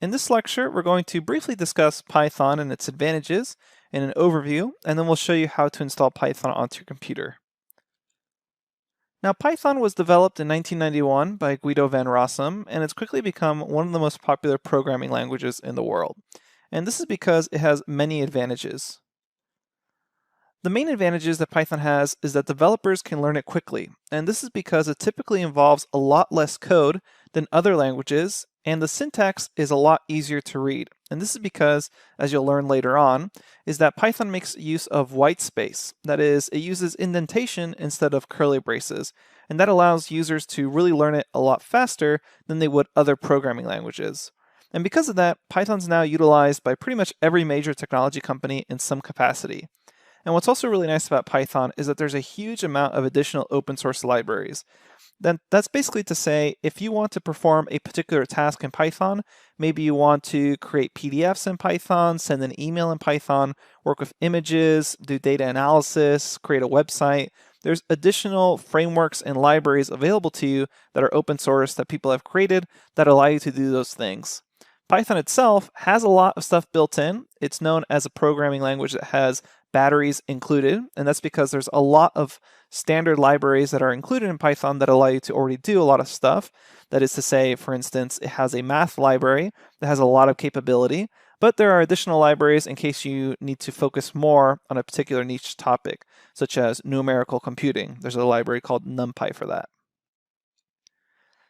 In this lecture, we're going to briefly discuss Python and its advantages in an overview, and then we'll show you how to install Python onto your computer. Now, Python was developed in 1991 by Guido van Rossum, and it's quickly become one of the most popular programming languages in the world. And this is because it has many advantages. The main advantages that Python has is that developers can learn it quickly, and this is because it typically involves a lot less code than other languages, and the syntax is a lot easier to read. And this is because, as you'll learn later on, is that Python makes use of white space. That is, it uses indentation instead of curly braces, and that allows users to really learn it a lot faster than they would other programming languages. And because of that, Python's now utilized by pretty much every major technology company in some capacity. And what's also really nice about Python is that there's a huge amount of additional open source libraries. That's basically to say, if you want to perform a particular task in Python, maybe you want to create PDFs in Python, send an email in Python, work with images, do data analysis, create a website, there's additional frameworks and libraries available to you that are open source that people have created that allow you to do those things. Python itself has a lot of stuff built in. It's known as a programming language that has batteries included, and that's because there's a lot of standard libraries that are included in Python that allow you to already do a lot of stuff. That is to say, for instance, it has a math library that has a lot of capability, but there are additional libraries in case you need to focus more on a particular niche topic, such as numerical computing. There's a library called NumPy for that.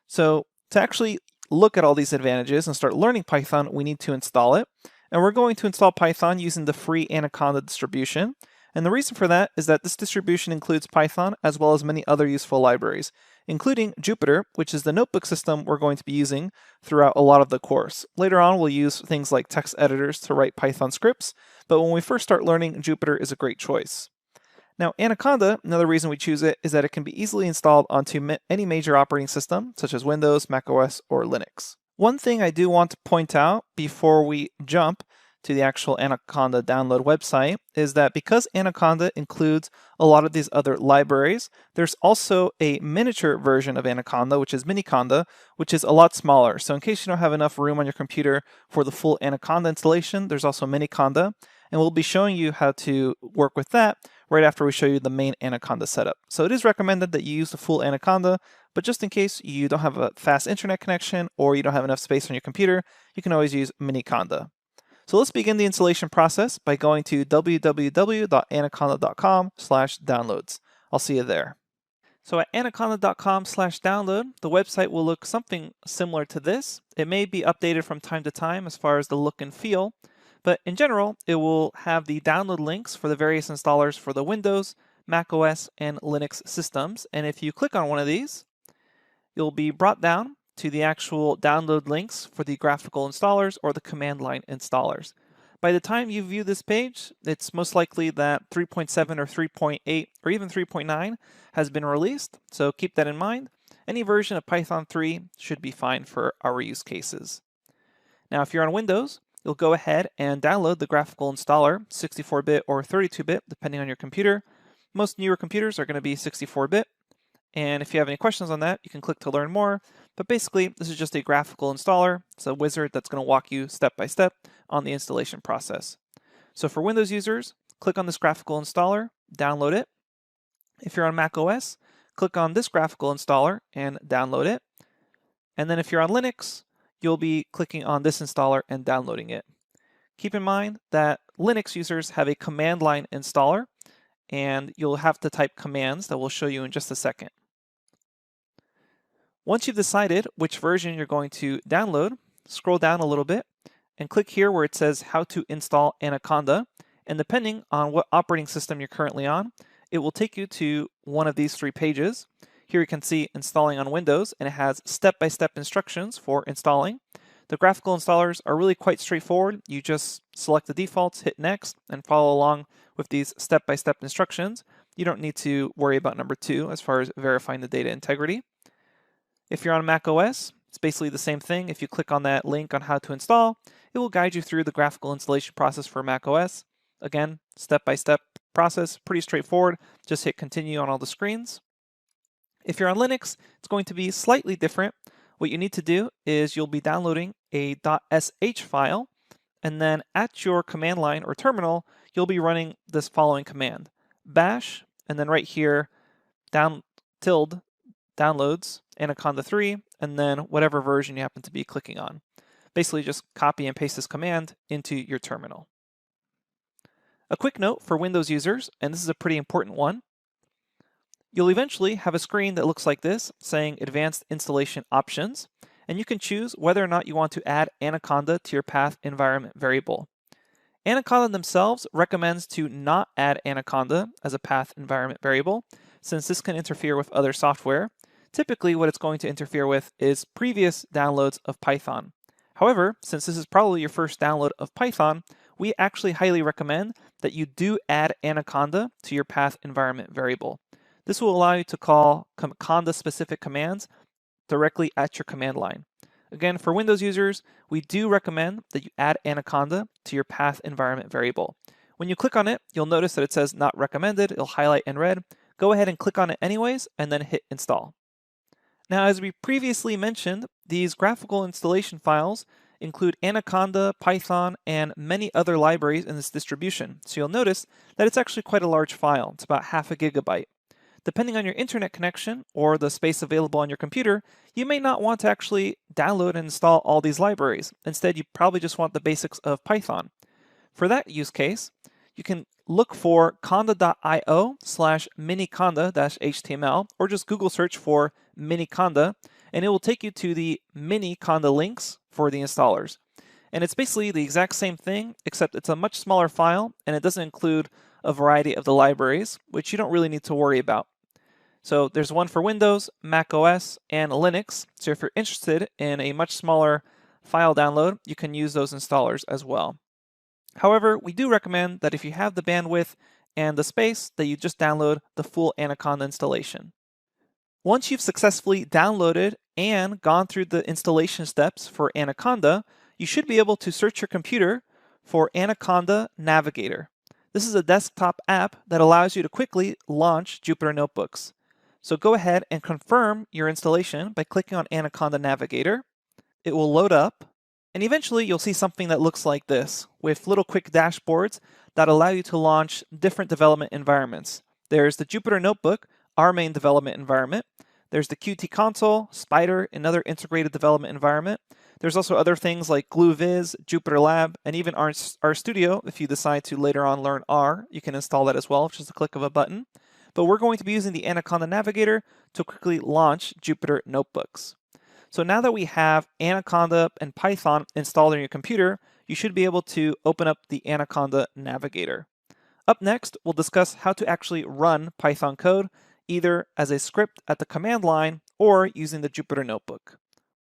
So to actually look at all these advantages and start learning Python, we need to install it. And we're going to install Python using the free Anaconda distribution. And the reason for that is that this distribution includes Python as well as many other useful libraries, including Jupyter, which is the notebook system we're going to be using throughout a lot of the course. Later on, we'll use things like text editors to write Python scripts, but when we first start learning, Jupyter is a great choice. Now, Anaconda, another reason we choose it is that it can be easily installed onto any major operating system, such as Windows, macOS, or Linux. One thing I do want to point out before we jump to the actual Anaconda download website is that because Anaconda includes a lot of these other libraries, there's also a miniature version of Anaconda, which is Miniconda, which is a lot smaller. So in case you don't have enough room on your computer for the full Anaconda installation, there's also Miniconda, and we'll be showing you how to work with that right after we show you the main Anaconda setup. So it is recommended that you use the full Anaconda, but just in case you don't have a fast internet connection or you don't have enough space on your computer, you can always use Miniconda. So let's begin the installation process by going to www.anaconda.com/downloads. I'll see you there. So at anaconda.com/download, the website will look something similar to this. It may be updated from time to time as far as the look and feel, but in general, it will have the download links for the various installers for the Windows, macOS, and Linux systems. And if you click on one of these, you'll be brought down to the actual download links for the graphical installers or the command line installers. By the time you view this page, it's most likely that 3.7 or 3.8 or even 3.9 has been released, so keep that in mind. Any version of Python 3 should be fine for our use cases. Now, if you're on Windows, you'll go ahead and download the graphical installer, 64-bit or 32-bit, depending on your computer. Most newer computers are going to be 64-bit. And if you have any questions on that, you can click to learn more. But basically, this is just a graphical installer. It's a wizard that's going to walk you step by step on the installation process. So for Windows users, click on this graphical installer, download it. If you're on macOS, click on this graphical installer and download it. And then if you're on Linux, you'll be clicking on this installer and downloading it. Keep in mind that Linux users have a command line installer, and you'll have to type commands that we'll show you in just a second. Once you've decided which version you're going to download, scroll down a little bit and click here where it says how to install Anaconda. And depending on what operating system you're currently on, it will take you to one of these three pages. Here you can see installing on Windows, and it has step-by-step instructions for installing. The graphical installers are really quite straightforward. You just select the defaults, hit next, and follow along with these step-by-step instructions. You don't need to worry about number 2 as far as verifying the data integrity. If you're on macOS, it's basically the same thing. If you click on that link on how to install, it will guide you through the graphical installation process for macOS. Again, step-by-step process, pretty straightforward. Just hit continue on all the screens. If you're on Linux, it's going to be slightly different. What you need to do is you'll be downloading a .sh file, and then at your command line or terminal, you'll be running this following command: bash, and then right here, downloads Anaconda 3, and then whatever version you happen to be clicking on. Basically just copy and paste this command into your terminal. A quick note for Windows users, and this is a pretty important one: you'll eventually have a screen that looks like this saying Advanced Installation Options, and you can choose whether or not you want to add Anaconda to your path environment variable. Anaconda themselves recommends to not add Anaconda as a path environment variable, since this can interfere with other software. Typically what it's going to interfere with is previous downloads of Python. However, since this is probably your first download of Python, we actually highly recommend that you do add Anaconda to your path environment variable. This will allow you to call Conda-specific commands directly at your command line. Again, for Windows users, we do recommend that you add Anaconda to your path environment variable. When you click on it, you'll notice that it says not recommended. It'll highlight in red. Go ahead and click on it anyways, and then hit install. Now, as we previously mentioned, these graphical installation files include Anaconda, Python, and many other libraries in this distribution. So you'll notice that it's actually quite a large file. It's about half a gigabyte. Depending on your internet connection or the space available on your computer, you may not want to actually download and install all these libraries. Instead, you probably just want the basics of Python. For that use case, you can look for conda.io/miniconda-html, or just Google search for miniconda, and it will take you to the miniconda links for the installers. And it's basically the exact same thing, except it's a much smaller file, and it doesn't include a variety of the libraries, which you don't really need to worry about. So there's one for Windows, Mac OS, and Linux. So if you're interested in a much smaller file download, you can use those installers as well. However, we do recommend that if you have the bandwidth and the space, that you just download the full Anaconda installation. Once you've successfully downloaded and gone through the installation steps for Anaconda, you should be able to search your computer for Anaconda Navigator. This is a desktop app that allows you to quickly launch Jupyter Notebooks. So go ahead and confirm your installation by clicking on Anaconda Navigator. It will load up, and eventually you'll see something that looks like this, with little quick dashboards that allow you to launch different development environments. There's the Jupyter Notebook, our main development environment. There's the Qt Console, Spider, another integrated development environment. There's also other things like GlueViz, Jupyter Lab, and even RStudio. If you decide to later on learn R, you can install that as well, with just a click of a button. But we're going to be using the Anaconda Navigator to quickly launch Jupyter Notebooks. So now that we have Anaconda and Python installed on your computer, you should be able to open up the Anaconda Navigator. Up next, we'll discuss how to actually run Python code, either as a script at the command line or using the Jupyter Notebook.